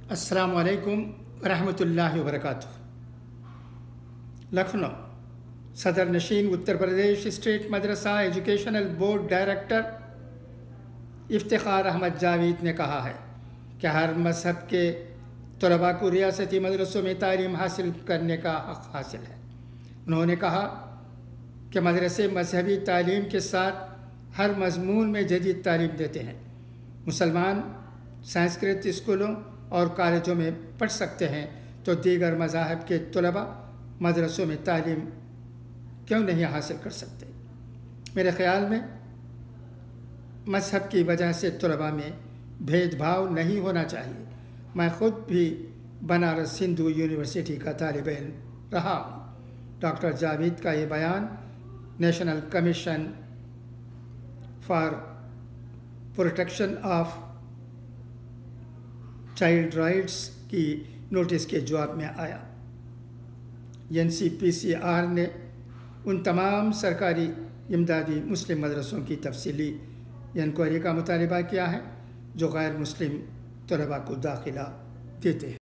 السلام علیکم ورحمۃ اللہ وبرکاتہ۔ لکھنؤ، صدر نشین Uttar Pradesh state Madrasa educational board director Iftikhar Ahmad Javed نے کہا ہے کہ ہر مذہب کے طلباء کو ریاستی مدرسوں میں تعلیم حاصل کرنے کا حق حاصل ہے۔ انہوں نے کہا کہ مدرسے مذہبی تعلیم کے ساتھ ہر مضمون میں جدید تعلیم دیتے ہیں۔ مسلمان سنسکرت اسکولوں اور کالجوں میں پڑھ سکتے ہیں تو دیگر مذاہب کے طلباء مدرسوں میں تعلیم کیوں نہیں حاصل کر سکتے؟ میرے خیال میں مذہب کی وجہ سے طلباء میں بھید بھاؤ نہیں ہونا چاہیے۔ میں خود بھی بنارس ہندو یونیورسٹی کا طالب علم رہا ہوں۔ ڈاکٹر جاوید کا یہ بیان national commission for protection of child rights کی نوٹس کے جواب میں آیا۔ NCPCR نے ان تمام سرکاری امدادی مسلم مدرسوں کی تفصیلی انکوائری کا مطالبہ کیا ہے جو غیر مسلم طلباء کو داخلہ دیتے ہیں۔